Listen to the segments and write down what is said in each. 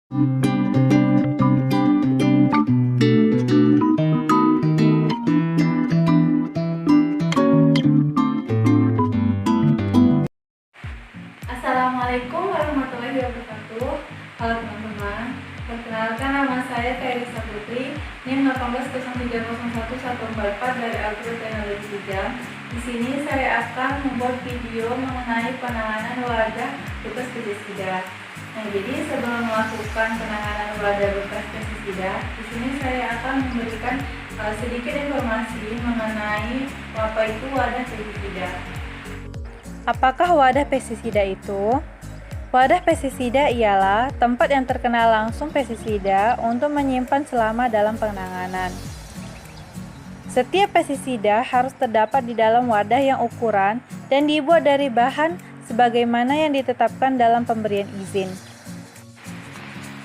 Assalamualaikum warahmatullahi wabarakatuh. Halo teman-teman, perkenalkan nama saya Teresa Putri, NIM 180301144 dari Algebra Teknologi 3. Di sini saya akan membuat video mengenai penanganan wadah bekas pestisida. Nah, jadi sebelum melakukan penanganan wadah bekas pestisida, di sini saya akan memberikan sedikit informasi mengenai apa itu wadah pestisida. Apakah wadah pestisida itu? Wadah pestisida ialah tempat yang terkena langsung pestisida untuk menyimpan selama dalam penanganan. Setiap pestisida harus terdapat di dalam wadah yang ukuran dan dibuat dari bahan sebagaimana yang ditetapkan dalam pemberian izin.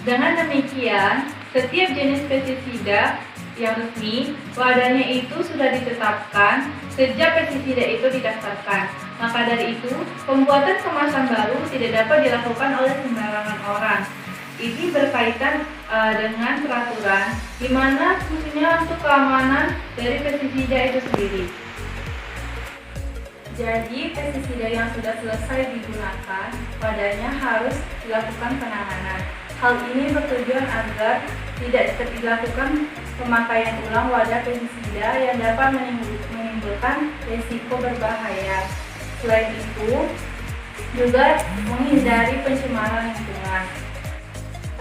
Dengan demikian, setiap jenis pestisida yang resmi, wadahnya itu sudah ditetapkan sejak pestisida itu didaftarkan. Maka dari itu, pembuatan kemasan baru tidak dapat dilakukan oleh sembarangan orang. Ini berkaitan dengan peraturan, di mana fungsinya untuk keamanan dari pestisida itu sendiri. Jadi, pestisida yang sudah selesai digunakan, padanya harus dilakukan penanganan. Hal ini bertujuan agar tidak dilakukan pemakaian ulang wadah pestisida yang dapat menimbulkan risiko berbahaya. Selain itu, juga menghindari pencemaran lingkungan.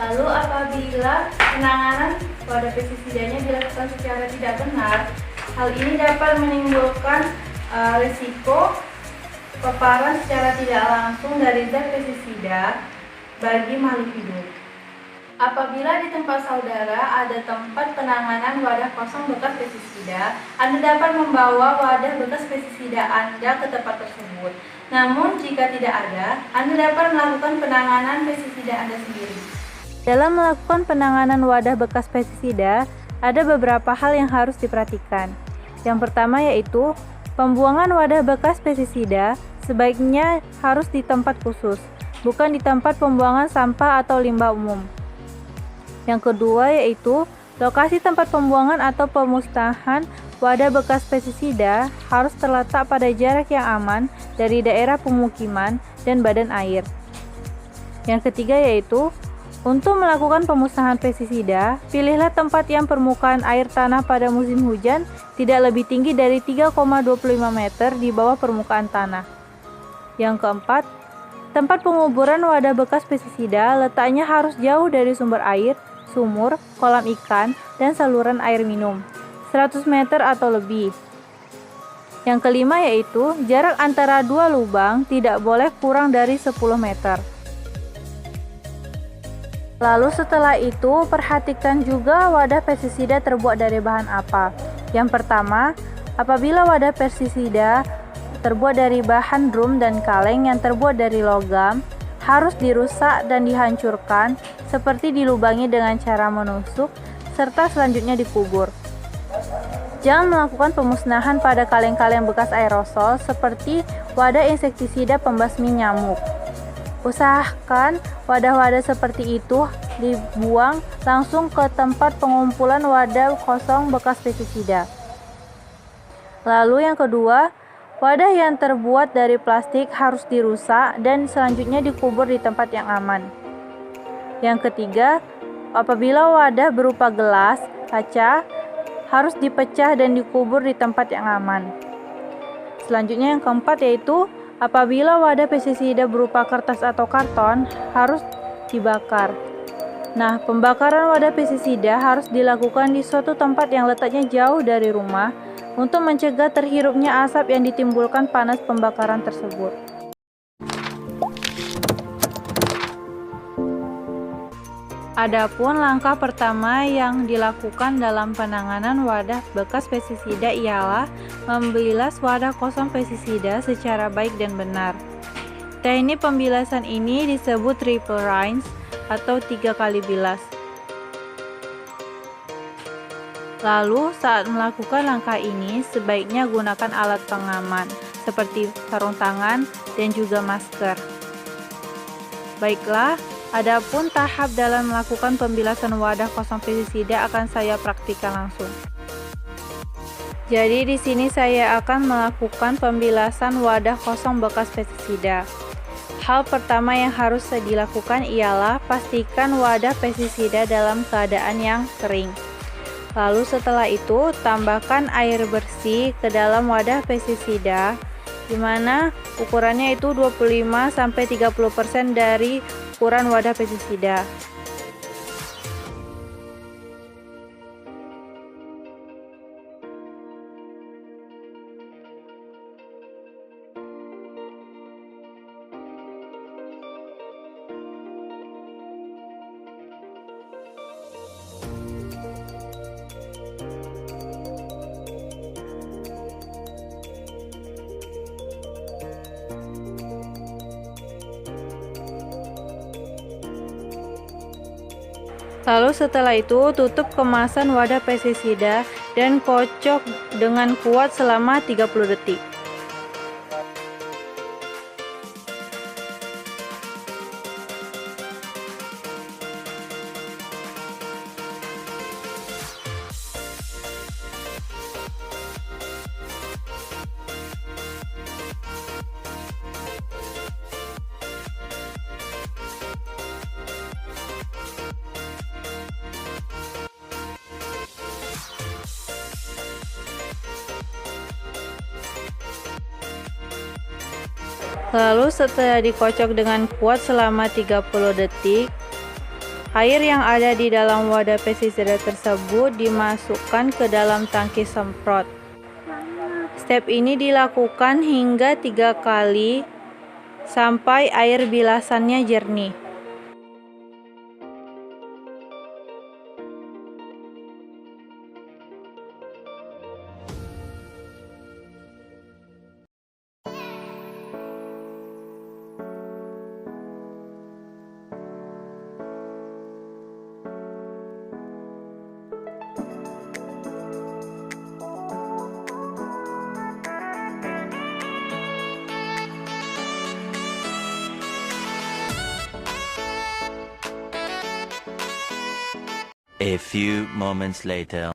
Lalu apabila penanganan wadah pestisidanya dilakukan secara tidak benar, hal ini dapat menimbulkan risiko paparan secara tidak langsung dari zat pestisida bagi makhluk hidup. Apabila di tempat saudara ada tempat penanganan wadah kosong bekas pestisida, Anda dapat membawa wadah bekas pestisida Anda ke tempat tersebut. Namun jika tidak ada, Anda dapat melakukan penanganan pestisida Anda sendiri. Dalam melakukan penanganan wadah bekas pestisida, ada beberapa hal yang harus diperhatikan. Yang pertama yaitu, pembuangan wadah bekas pestisida sebaiknya harus di tempat khusus, bukan di tempat pembuangan sampah atau limbah umum. Yang kedua yaitu, lokasi tempat pembuangan atau pemusnahan wadah bekas pestisida harus terletak pada jarak yang aman dari daerah pemukiman dan badan air. Yang ketiga yaitu, untuk melakukan pemusnahan pestisida, pilihlah tempat yang permukaan air tanah pada musim hujan tidak lebih tinggi dari 3,25 meter di bawah permukaan tanah. Yang keempat, tempat penguburan wadah bekas pestisida letaknya harus jauh dari sumber air, sumur, kolam ikan, dan saluran air minum, 100 meter atau lebih. Yang kelima yaitu, jarak antara dua lubang tidak boleh kurang dari 10 meter. Lalu setelah itu, perhatikan juga wadah pestisida terbuat dari bahan apa. Yang pertama, apabila wadah pestisida terbuat dari bahan drum dan kaleng yang terbuat dari logam, harus dirusak dan dihancurkan, seperti dilubangi dengan cara menusuk, serta selanjutnya dikubur. Jangan melakukan pemusnahan pada kaleng-kaleng bekas aerosol seperti wadah insektisida pembasmi nyamuk. Usahakan wadah-wadah seperti itu dibuang langsung ke tempat pengumpulan wadah kosong bekas pestisida. Lalu yang kedua, wadah yang terbuat dari plastik harus dirusak dan selanjutnya dikubur di tempat yang aman. Yang ketiga, apabila wadah berupa gelas, kaca, harus dipecah dan dikubur di tempat yang aman. Selanjutnya yang keempat yaitu, apabila wadah pestisida berupa kertas atau karton, harus dibakar. Nah, pembakaran wadah pestisida harus dilakukan di suatu tempat yang letaknya jauh dari rumah, untuk mencegah terhirupnya asap yang ditimbulkan panas pembakaran tersebut. Adapun langkah pertama yang dilakukan dalam penanganan wadah bekas pestisida ialah membilas wadah kosong pestisida secara baik dan benar. Teknik pembilasan ini disebut triple rinse atau 3 kali bilas. Lalu, saat melakukan langkah ini, sebaiknya gunakan alat pengaman, seperti sarung tangan dan juga masker. Baiklah, Adapun tahap dalam melakukan pembilasan wadah kosong pestisida akan saya praktikkan langsung. Jadi di sini saya akan melakukan pembilasan wadah kosong bekas pestisida. Hal pertama yang harus dilakukan ialah pastikan wadah pestisida dalam keadaan yang kering. Lalu setelah itu tambahkan air bersih ke dalam wadah pestisida, di mana ukurannya itu 25-30% dari ukuran wadah pestisida. Lalu setelah itu tutup kemasan wadah pestisida dan kocok dengan kuat selama 30 detik. Lalu setelah dikocok dengan kuat selama 30 detik, air yang ada di dalam wadah pestisida tersebut dimasukkan ke dalam tangki semprot. Step ini dilakukan hingga 3 kali sampai air bilasannya jernih. A few moments later.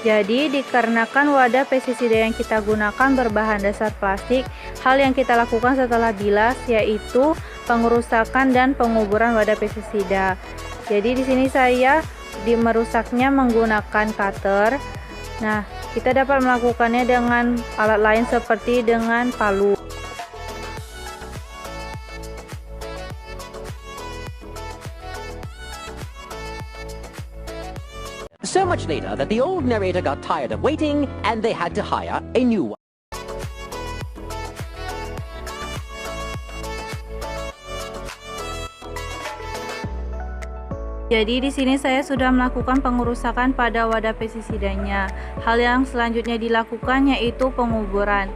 Jadi dikarenakan wadah pestisida yang kita gunakan berbahan dasar plastik, hal yang kita lakukan setelah bilas yaitu pengerusakan dan penguburan wadah pestisida. Jadi di sini saya merusaknya menggunakan cutter. Nah, kita dapat melakukannya dengan alat lain seperti dengan palu. So much later that the old narrator got tired of waiting and they had to hire a new one. Jadi di sini saya sudah melakukan pengerusakan pada wadah pestisidanya. Hal yang selanjutnya dilakukan yaitu penguburan.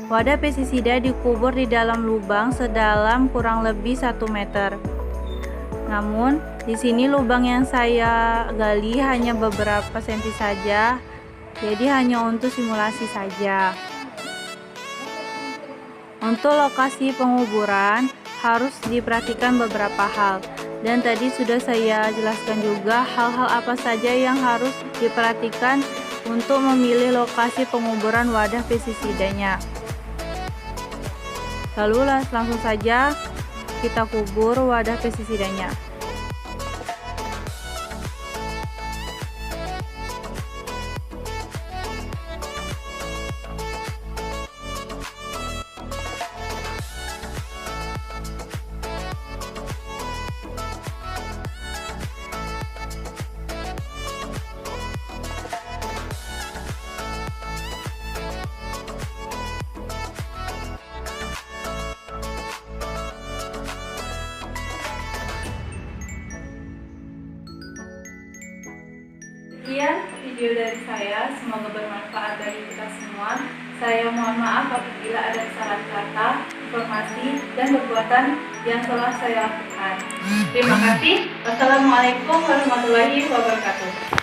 Wadah pestisida dikubur di dalam lubang sedalam kurang lebih 1 meter. Namun di sini lubang yang saya gali hanya beberapa senti saja, jadi hanya untuk simulasi saja. Untuk lokasi penguburan harus diperhatikan beberapa hal. Dan tadi sudah saya jelaskan juga hal-hal apa saja yang harus diperhatikan untuk memilih lokasi penguburan wadah pestisidanya. Lalu langsung saja kita kubur wadah pestisidanya. Sekian video dari saya, semoga bermanfaat bagi kita semua. Saya mohon maaf apabila ada kesalahan kata, informasi, dan perbuatan yang telah saya lakukan. Terima kasih. Wassalamualaikum warahmatullahi wabarakatuh.